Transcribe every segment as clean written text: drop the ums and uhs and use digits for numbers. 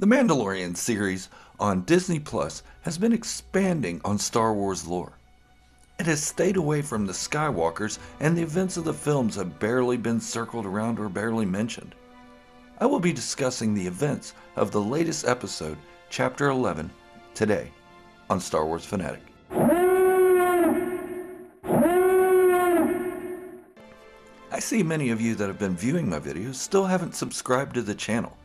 The Mandalorian series on Disney Plus has been expanding on Star Wars lore. It has stayed away from the Skywalkers, and the events of the films have barely been circled around or barely mentioned. I will be discussing the events of the latest episode, Chapter 11, today on Star Wars Fanatic. I see many of you that have been viewing my videos still haven't subscribed to the channel.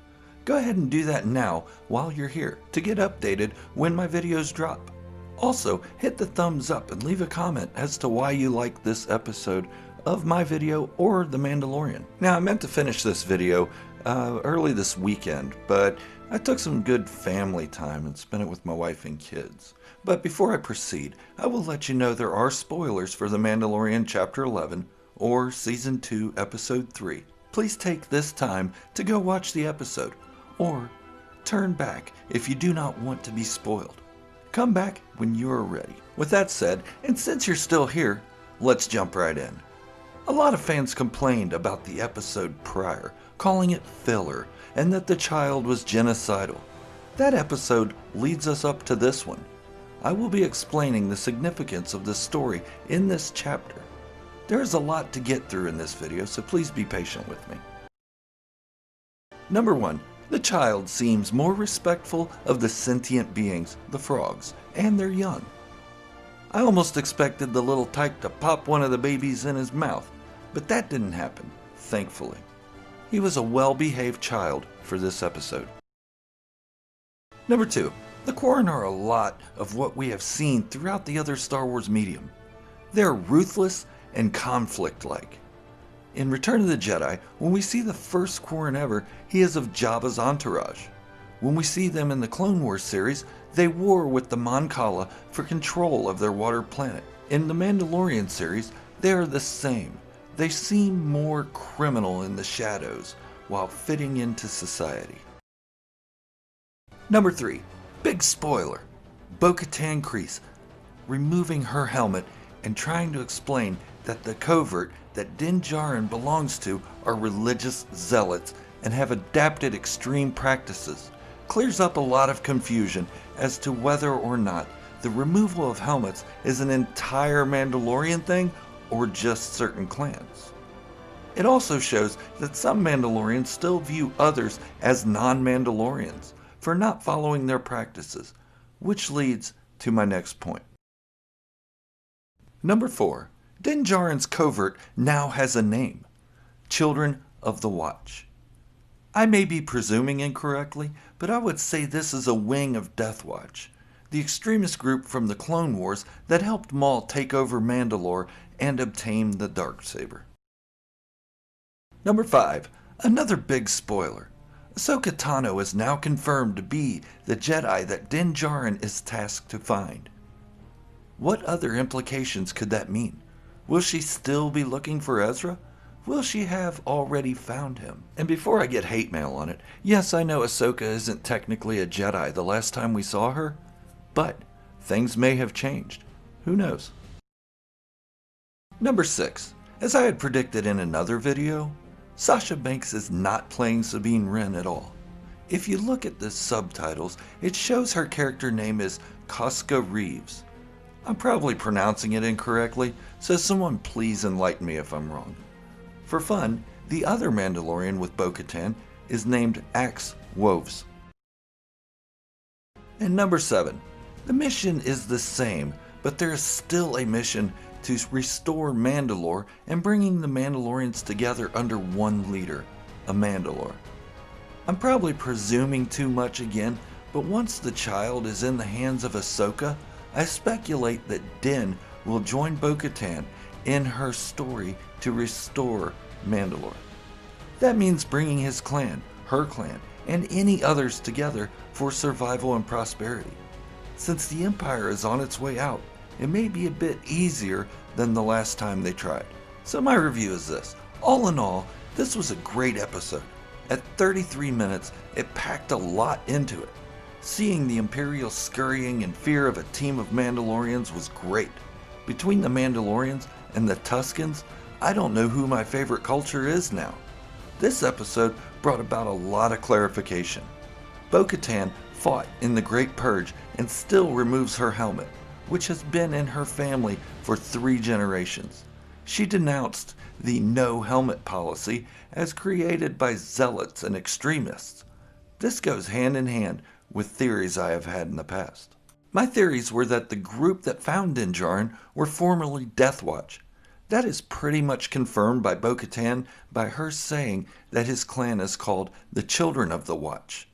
Go ahead and do that now while you're here to get updated when my videos drop. Also, hit the thumbs up and leave a comment as to why you like this episode of my video or The Mandalorian. Now, I meant to finish this video early this weekend, but I took some good family time and spent it with my wife and kids. But before I proceed, I will let you know there are spoilers for The Mandalorian Chapter 11 or Season 2 Episode 3. Please take this time to go watch the episode, or turn back if you do not want to be spoiled. Come back when you are ready. With that said, and since you're still here, let's jump right in. A lot of fans complained about the episode prior, calling it filler, and that the child was genocidal. That episode leads us up to this one. I will be explaining the significance of the story in this chapter. There is a lot to get through in this video, so please be patient with me. Number 1. The child seems more respectful of the sentient beings, the frogs, and their young. I almost expected the little tyke to pop one of the babies in his mouth, but that didn't happen, thankfully. He was a well-behaved child for this episode. Number 2. The Quarren are a lot of what we have seen throughout the other Star Wars medium. They're ruthless and conflict-like. In Return of the Jedi, when we see the first Quarren ever, he is of Jabba's entourage. When we see them in the Clone Wars series, they war with the Mon Cala for control of their water planet. In the Mandalorian series, they are the same. They seem more criminal in the shadows while fitting into society. Number 3. Big spoiler. Bo-Katan Kryze removing her helmet and trying to explain that the covert that Din-Djarin belongs to are religious zealots and have adapted extreme practices clears up a lot of confusion as to whether or not the removal of helmets is an entire Mandalorian thing or just certain clans. It also shows that some Mandalorians still view others as non-Mandalorians for not following their practices, which leads to my next point. Number 4. Din-Djarin's covert now has a name, Children of the Watch. I may be presuming incorrectly, but I would say this is a wing of Death Watch, the extremist group from the Clone Wars that helped Maul take over Mandalore and obtain the Darksaber. Number 5. Another big spoiler. Ahsoka Tano is now confirmed to be the Jedi that Din-Djarin is tasked to find. What other implications could that mean? Will she still be looking for Ezra? Will she have already found him? And before I get hate mail on it, yes, I know Ahsoka isn't technically a Jedi the last time we saw her, but things may have changed. Who knows? Number 6. As I had predicted in another video, Sasha Banks is not playing Sabine Wren at all. If you look at the subtitles, it shows her character name is Koska Reeves. I'm probably pronouncing it incorrectly, so someone please enlighten me if I'm wrong. For fun, the other Mandalorian with Bo-Katan is named Axe Woves. And number 7. The mission is the same, but there is still a mission to restore Mandalore and bringing the Mandalorians together under one leader, a Mandalore. I'm probably presuming too much again, but once the child is in the hands of Ahsoka, I speculate that Din will join Bo-Katan in her story to restore Mandalore. That means bringing his clan, her clan, and any others together for survival and prosperity. Since the Empire is on its way out, it may be a bit easier than the last time they tried. So my review is this. All in all, this was a great episode. At 33 minutes, it packed a lot into it. Seeing the Imperial scurrying in fear of a team of Mandalorians was great. Between the Mandalorians and the Tuskens, I don't know who my favorite culture is now. This episode brought about a lot of clarification. Bo-Katan fought in the Great Purge and still removes her helmet, which has been in her family for 3 generations. She denounced the no helmet policy as created by zealots and extremists. This goes hand in hand with theories I have had in the past. My theories were that the group that found Din-Djarin were formerly Death Watch. That is pretty much confirmed by Bo-Katan by her saying that his clan is called the Children of the Watch.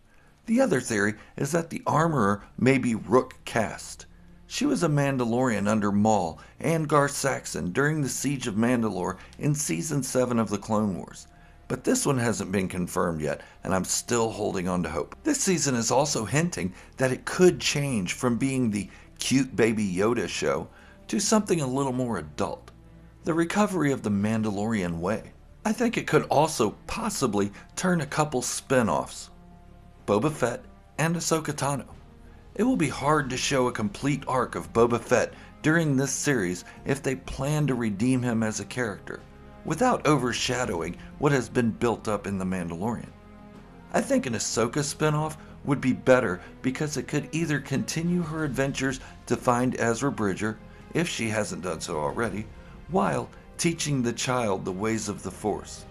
The other theory is that the armorer may be Rook Kast. She was a Mandalorian under Maul and Gar Saxon during the Siege of Mandalore in Season 7 of the Clone Wars. But this one hasn't been confirmed yet, and I'm still holding on to hope. This season is also hinting that it could change from being the cute Baby Yoda show to something a little more adult. The recovery of the Mandalorian way. I think it could also possibly turn a couple spin-offs. Boba Fett and Ahsoka Tano. It will be hard to show a complete arc of Boba Fett during this series if they plan to redeem him as a character, without overshadowing what has been built up in The Mandalorian. I think an Ahsoka spin-off would be better because it could either continue her adventures to find Ezra Bridger, if she hasn't done so already, while teaching the child the ways of the Force,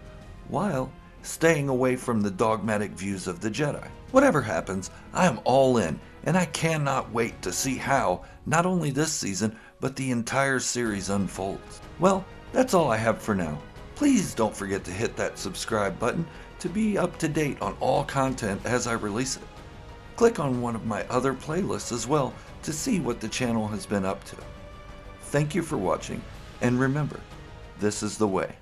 while staying away from the dogmatic views of the Jedi. Whatever happens, I am all in, and I cannot wait to see how not only this season, but the entire series unfolds. Well, that's all I have for now. Please don't forget to hit that subscribe button to be up to date on all content as I release it. Click on one of my other playlists as well to see what the channel has been up to. Thank you for watching, and remember, this is the way.